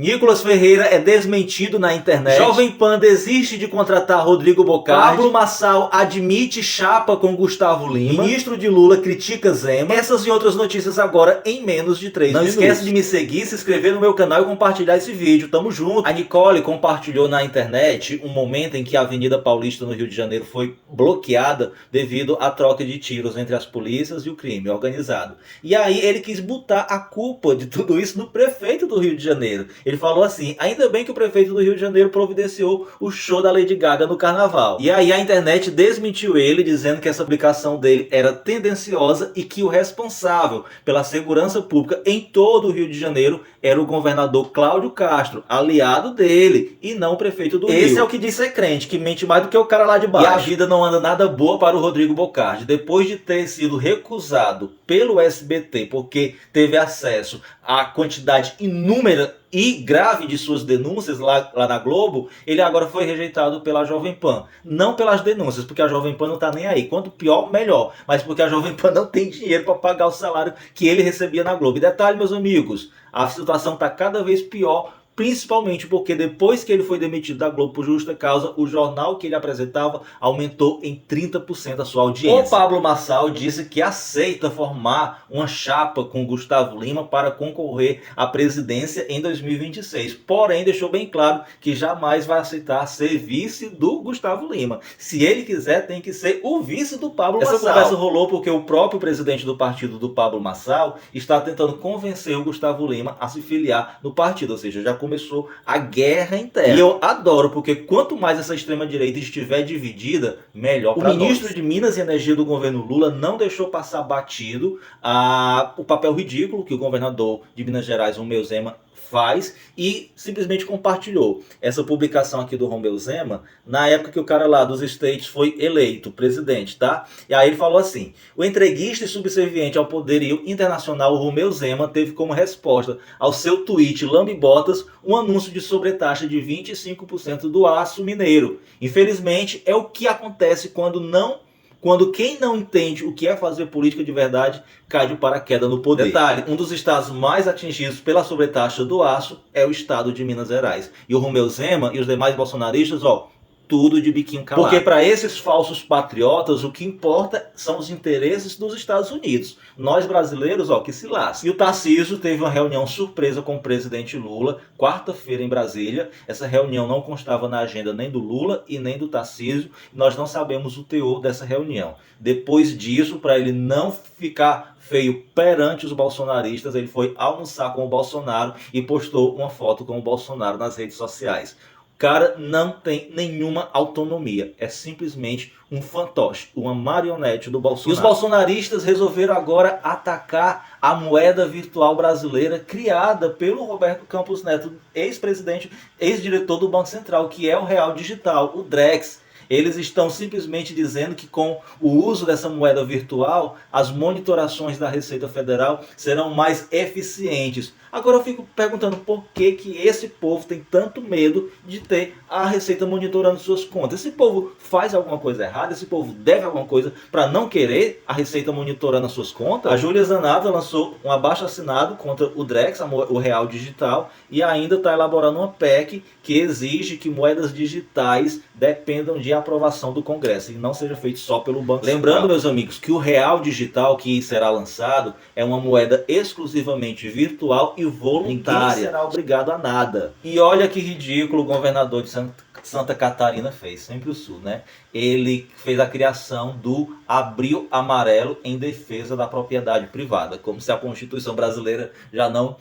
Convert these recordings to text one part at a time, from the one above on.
Nicolas Ferreira é desmentido na internet. Jovem Pan desiste de contratar Rodrigo Bocardi. Pablo Marçal admite chapa com Gustavo Lima. Ministro de Lula critica Zema. Essas e outras notícias agora em menos de 3 minutos. Não esquece de me seguir, se inscrever no meu canal e compartilhar esse vídeo. Tamo junto. A Nicole compartilhou na internet um momento em que a Avenida Paulista no Rio de Janeiro foi bloqueada devido à troca de tiros entre as polícias e o crime organizado. E aí ele quis botar a culpa de tudo isso no prefeito do Rio de Janeiro. Ele falou assim: ainda bem que o prefeito do Rio de Janeiro providenciou o show da Lady Gaga no carnaval. E aí a internet desmentiu ele, dizendo que essa publicação dele era tendenciosa e que o responsável pela segurança pública em todo o Rio de Janeiro era o governador Cláudio Castro, aliado dele, e não o prefeito do Rio. Esse é o que diz ser crente, que mente mais do que o cara lá de baixo. E a vida não anda nada boa para o Rodrigo Bocardi. Depois de ter sido recusado pelo SBT porque teve acesso à quantidade inúmera e grave de suas denúncias lá na Globo, ele agora foi rejeitado pela Jovem Pan. Não pelas denúncias, porque a Jovem Pan não tá nem aí. Quanto pior, melhor. Mas porque a Jovem Pan não tem dinheiro para pagar o salário que ele recebia na Globo. E detalhe, meus amigos, a situação tá cada vez pior, principalmente porque depois que ele foi demitido da Globo por justa causa, o jornal que ele apresentava aumentou em 30% a sua audiência. O Pablo Marçal disse que aceita formar uma chapa com Gustavo Lima para concorrer à presidência em 2026. Porém, deixou bem claro que jamais vai aceitar ser vice do Gustavo Lima. Se ele quiser, tem que ser o vice do Pablo Marçal. Essa conversa rolou porque o próprio presidente do partido do Pablo Marçal está tentando convencer o Gustavo Lima a se filiar no partido, ou seja, já começou a guerra interna. E eu adoro, porque quanto mais essa extrema-direita estiver dividida, melhor para nós. O ministro de Minas e Energia do governo Lula não deixou passar batido o papel ridículo que o governador de Minas Gerais, Romeu Zema, faz, e simplesmente compartilhou essa publicação aqui do Romeu Zema na época que o cara lá dos States foi eleito presidente, tá? E aí ele falou assim: o entreguista e subserviente ao poderio internacional Romeu Zema teve como resposta ao seu tweet lambe-botas um anúncio de sobretaxa de 25% do aço mineiro. Infelizmente é o que acontece quando quem não entende o que é fazer política de verdade cai de paraquedas no poder. Detalhe, um dos estados mais atingidos pela sobretaxa do aço é o estado de Minas Gerais. E o Romeu Zema e os demais bolsonaristas, tudo de biquinho calado. Porque para esses falsos patriotas, o que importa são os interesses dos Estados Unidos. Nós brasileiros, que se lasca. E o Tarcísio teve uma reunião surpresa com o presidente Lula, quarta-feira em Brasília. Essa reunião não constava na agenda nem do Lula e nem do Tarcísio. Nós não sabemos o teor dessa reunião. Depois disso, para ele não ficar feio perante os bolsonaristas, ele foi almoçar com o Bolsonaro e postou uma foto com o Bolsonaro nas redes sociais. Cara não tem nenhuma autonomia, é simplesmente um fantoche, uma marionete do Bolsonaro. E os bolsonaristas resolveram agora atacar a moeda virtual brasileira criada pelo Roberto Campos Neto, ex-presidente, ex-diretor do Banco Central, que é o Real Digital, o Drex. Eles estão simplesmente dizendo que com o uso dessa moeda virtual, as monitorações da Receita Federal serão mais eficientes. Agora eu fico perguntando por que esse povo tem tanto medo de ter a Receita monitorando suas contas. Esse povo faz alguma coisa errada? Esse povo deve alguma coisa para não querer a Receita monitorando as suas contas? A Júlia Zanata lançou um abaixo-assinado contra o Drex, o Real Digital, e ainda está elaborando uma PEC que exige que moedas digitais dependam de aprovação do Congresso e não seja feito só pelo Banco Central. Lembrando, meus amigos, que o Real Digital que será lançado é uma moeda exclusivamente virtual e voluntária. Ninguém será obrigado a nada. E olha que ridículo o governador de Santa Catarina fez, sempre o Sul, né? Ele fez a criação do Abril Amarelo em defesa da propriedade privada, como se a Constituição brasileira já não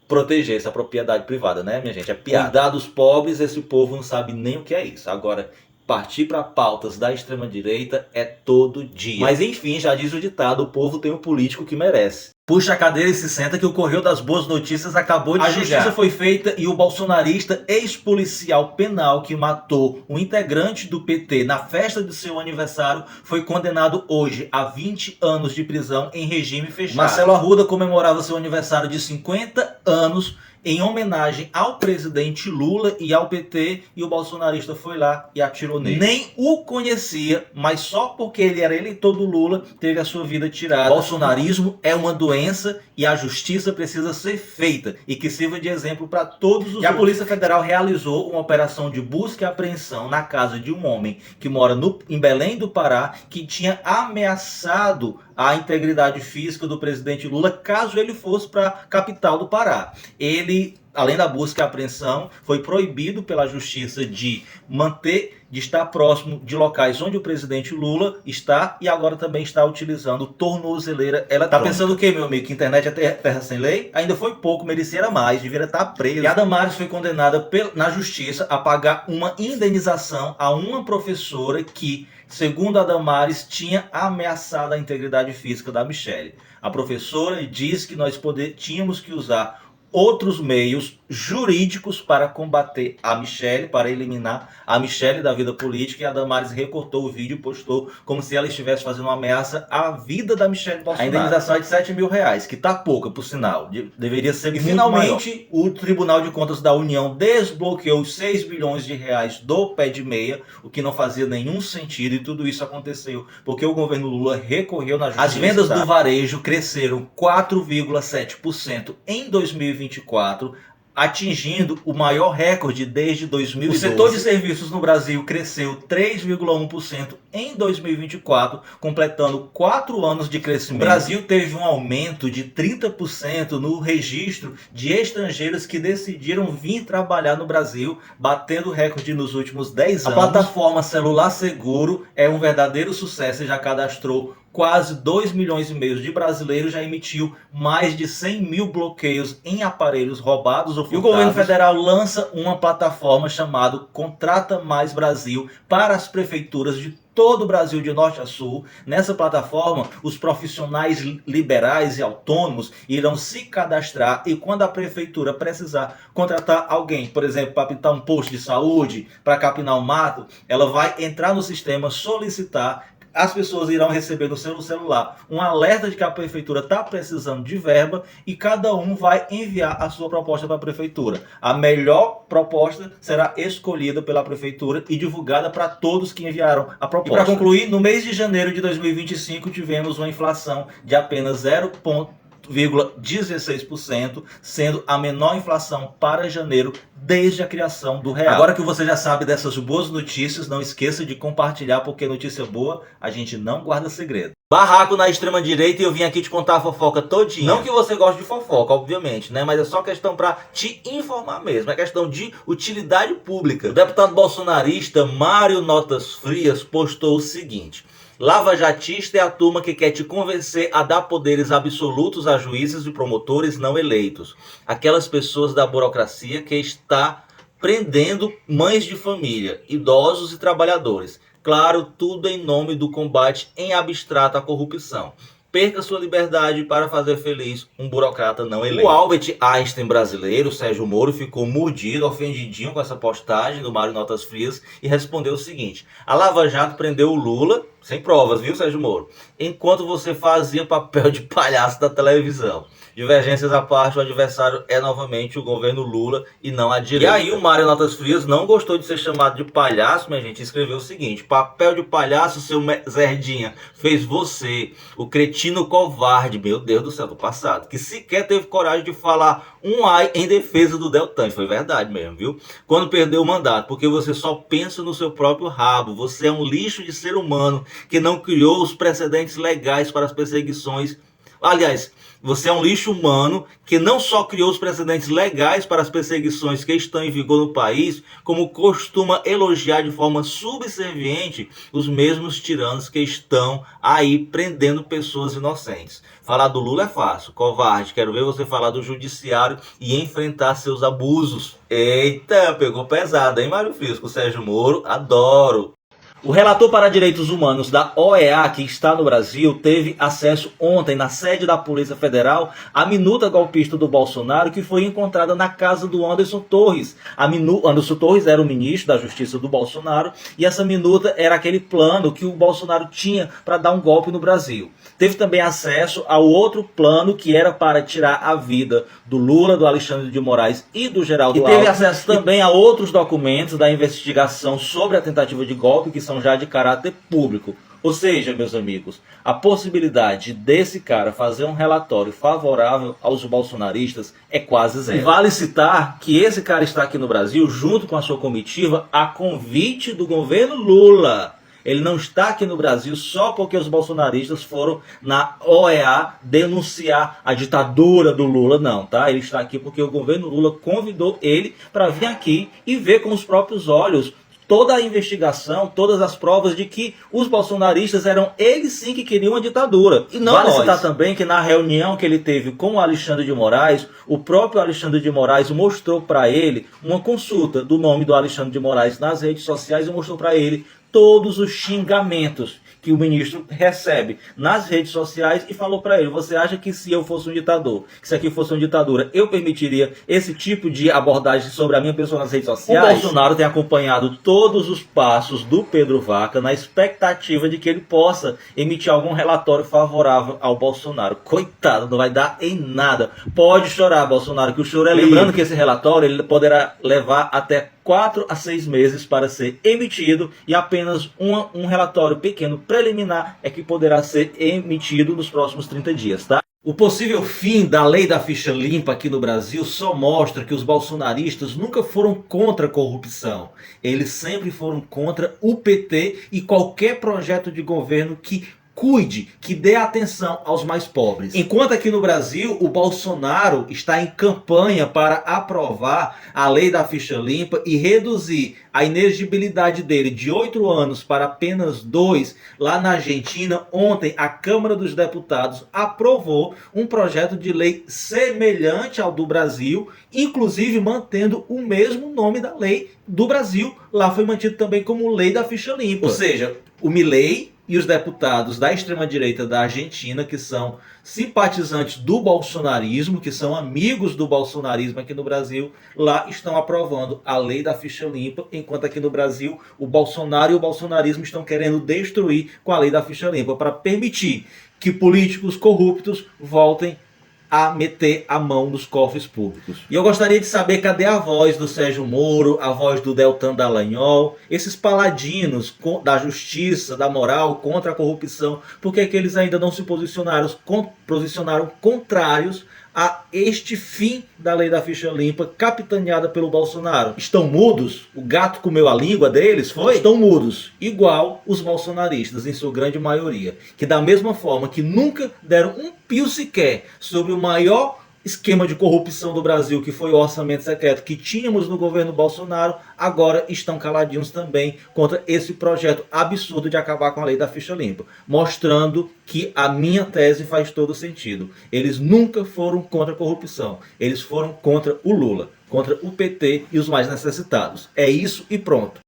protegesse a propriedade privada, né, minha gente? É piada. Cuidar dos pobres, esse povo não sabe nem o que é isso. Agora, partir para pautas da extrema-direita é todo dia. Mas enfim, já diz o ditado, o povo tem o político que merece. Puxa a cadeira e se senta que o Correio das Boas Notícias acabou de chegar. A justiça foi feita e o bolsonarista ex-policial penal que matou um integrante do PT na festa de seu aniversário foi condenado hoje a 20 anos de prisão em regime fechado. Marcelo Arruda comemorava seu aniversário de 50 anos em homenagem ao presidente Lula e ao PT, e o bolsonarista foi lá e atirou nele. Nem o conhecia, mas só porque ele era eleitor do Lula, teve a sua vida tirada. O bolsonarismo é uma doença e a justiça precisa ser feita e que sirva de exemplo para todos os outros. A Polícia Federal realizou uma operação de busca e apreensão na casa de um homem que mora em Belém do Pará, que tinha ameaçado a integridade física do presidente Lula caso ele fosse para a capital do Pará. Ele, além da busca e apreensão, foi proibido pela justiça de estar próximo de locais onde o presidente Lula está, e agora também está utilizando tornozeleira eletrônica. Tá pensando o quê, meu amigo? Que internet é terra sem lei? Ainda foi pouco, merecia mais, deveria estar preso. E a Damares foi condenada na justiça a pagar uma indenização a uma professora que, segundo a Damares, tinha ameaçado a integridade física da Michelle. A professora diz que nós tínhamos que usar outros meios jurídicos para combater a Michelle, para eliminar a Michelle da vida política, e a Damares recortou o vídeo e postou como se ela estivesse fazendo uma ameaça à vida da Michelle Bolsonaro. A indenização é de R$7 mil, que tá pouca, por sinal. Deveria ser muito finalmente maior. O Tribunal de Contas da União desbloqueou os R$6 bilhões do pé de meia, o que não fazia nenhum sentido, e tudo isso aconteceu porque o governo Lula recorreu na justiça. As vendas do varejo cresceram 4,7% em 2024, atingindo o maior recorde desde 2012. O setor de serviços no Brasil cresceu 3,1% em 2024, completando 4 anos de crescimento. O Brasil teve um aumento de 30% no registro de estrangeiros que decidiram vir trabalhar no Brasil, batendo recorde nos últimos 10 anos. A plataforma Celular Seguro é um verdadeiro sucesso e já cadastrou quase 2,5 milhões de brasileiros, já emitiu mais de 100 mil bloqueios em aparelhos roubados ou furtados. E o governo federal lança uma plataforma chamada Contrata Mais Brasil para as prefeituras de todo o Brasil, de norte a sul. Nessa plataforma, os profissionais liberais e autônomos irão se cadastrar, e quando a prefeitura precisar contratar alguém, por exemplo, para pintar um posto de saúde, para capinar um mato, ela vai entrar no sistema, solicitar. As pessoas irão receber no seu celular um alerta de que a prefeitura está precisando de verba, e cada um vai enviar a sua proposta para a prefeitura. A melhor proposta será escolhida pela prefeitura e divulgada para todos que enviaram a proposta. E para concluir, no mês de janeiro de 2025 tivemos uma inflação de apenas 0,16%, sendo a menor inflação para janeiro desde a criação do real. Agora que você já sabe dessas boas notícias, não esqueça de compartilhar, porque notícia boa a gente não guarda segredo. Barraco na extrema direita, e eu vim aqui te contar a fofoca todinha. Não que você goste de fofoca, obviamente, né? Mas é só questão para te informar mesmo. É questão de utilidade pública. O deputado bolsonarista Mário Notas Frias postou o seguinte: lavajatista é a turma que quer te convencer a dar poderes absolutos a juízes e promotores não eleitos. Aquelas pessoas da burocracia que está prendendo mães de família, idosos e trabalhadores. Claro, tudo em nome do combate em abstrato à corrupção. Perca sua liberdade para fazer feliz um burocrata não eleito. O Albert Einstein brasileiro, Sérgio Moro, ficou mordido, ofendidinho com essa postagem do Mário Notas Frias e respondeu o seguinte: a Lava Jato prendeu o Lula, sem provas, viu, Sérgio Moro? Enquanto você fazia papel de palhaço da televisão. Divergências à parte, o adversário é novamente o governo Lula e não a direita. E aí o Mário Notas Frias não gostou de ser chamado de palhaço, minha gente, escreveu o seguinte: papel de palhaço, seu Zerdinha, fez você, o cretino covarde, meu Deus do céu, do passado, que sequer teve coragem de falar um ai em defesa do Deltan. Foi verdade mesmo, viu? Quando perdeu o mandato, porque você só pensa no seu próprio rabo. Você é um lixo de ser humano que não criou os precedentes legais para as perseguições. Aliás, você é um lixo humano que não só criou os precedentes legais para as perseguições que estão em vigor no país, como costuma elogiar de forma subserviente os mesmos tiranos que estão aí prendendo pessoas inocentes. Falar do Lula é fácil, covarde. Quero ver você falar do judiciário e enfrentar seus abusos. Eita, pegou pesado, hein, Mário Frias? Com o Sérgio Moro, adoro. O relator para direitos humanos da OEA, que está no Brasil, teve acesso ontem na sede da Polícia Federal à minuta golpista do Bolsonaro, que foi encontrada na casa do Anderson Torres. Anderson Torres era o ministro da Justiça do Bolsonaro e essa minuta era aquele plano que o Bolsonaro tinha para dar um golpe no Brasil. Teve também acesso ao outro plano que era para tirar a vida do Lula, do Alexandre de Moraes e do Geraldo Alckmin. E teve acesso também a outros documentos da investigação sobre a tentativa de golpe, que são já de caráter público. Ou seja, meus amigos, a possibilidade desse cara fazer um relatório favorável aos bolsonaristas é quase zero. E vale citar que esse cara está aqui no Brasil junto com a sua comitiva a convite do governo Lula. Ele não está aqui no Brasil só porque os bolsonaristas foram na OEA denunciar a ditadura do Lula, não, tá? Ele está aqui porque o governo Lula convidou ele para vir aqui e ver com os próprios olhos toda a investigação, todas as provas de que os bolsonaristas eram eles sim que queriam a ditadura. E não vale citar também que na reunião que ele teve com o Alexandre de Moraes, o próprio Alexandre de Moraes mostrou para ele uma consulta do nome do Alexandre de Moraes nas redes sociais e mostrou para ele todos os xingamentos que o ministro recebe nas redes sociais e falou para ele: você acha que se eu fosse um ditador, que se aqui fosse uma ditadura, eu permitiria esse tipo de abordagem sobre a minha pessoa nas redes sociais? O Bolsonaro tem acompanhado todos os passos do Pedro Vaca na expectativa de que ele possa emitir algum relatório favorável ao Bolsonaro. Coitado, não vai dar em nada. Pode chorar, Bolsonaro, que o choro é livre. Lembrando que esse relatório ele poderá levar até 4 a 6 meses para ser emitido e apenas um relatório pequeno preliminar é que poderá ser emitido nos próximos 30 dias, tá? O possível fim da lei da ficha limpa aqui no Brasil só mostra que os bolsonaristas nunca foram contra a corrupção. Eles sempre foram contra o PT e qualquer projeto de governo que cuide, que dê atenção aos mais pobres. Enquanto aqui no Brasil, o Bolsonaro está em campanha para aprovar a lei da ficha limpa e reduzir a inegibilidade dele de 8 anos para apenas 2, lá na Argentina, ontem a Câmara dos Deputados aprovou um projeto de lei semelhante ao do Brasil, inclusive mantendo o mesmo nome da lei do Brasil. Lá foi mantido também como lei da ficha limpa. Ou seja, o Milei e os deputados da extrema-direita da Argentina, que são simpatizantes do bolsonarismo, que são amigos do bolsonarismo aqui no Brasil, lá estão aprovando a lei da ficha limpa, enquanto aqui no Brasil o Bolsonaro e o bolsonarismo estão querendo destruir com a lei da ficha limpa para permitir que políticos corruptos voltem a meter a mão nos cofres públicos. E eu gostaria de saber cadê a voz do Sérgio Moro, a voz do Deltan Dallagnol, esses paladinos da justiça, da moral, contra a corrupção. Por que eles ainda não se posicionaram contrários a este fim da lei da ficha limpa, capitaneada pelo Bolsonaro? Estão mudos? O gato comeu a língua deles? Foi? Estão mudos, igual os bolsonaristas, em sua grande maioria, que da mesma forma que nunca deram um pio sequer sobre o maior esquema de corrupção do Brasil, que foi o orçamento secreto que tínhamos no governo Bolsonaro, agora estão caladinhos também contra esse projeto absurdo de acabar com a lei da ficha limpa, mostrando que a minha tese faz todo sentido. Eles nunca foram contra a corrupção, eles foram contra o Lula, contra o PT e os mais necessitados. É isso e pronto.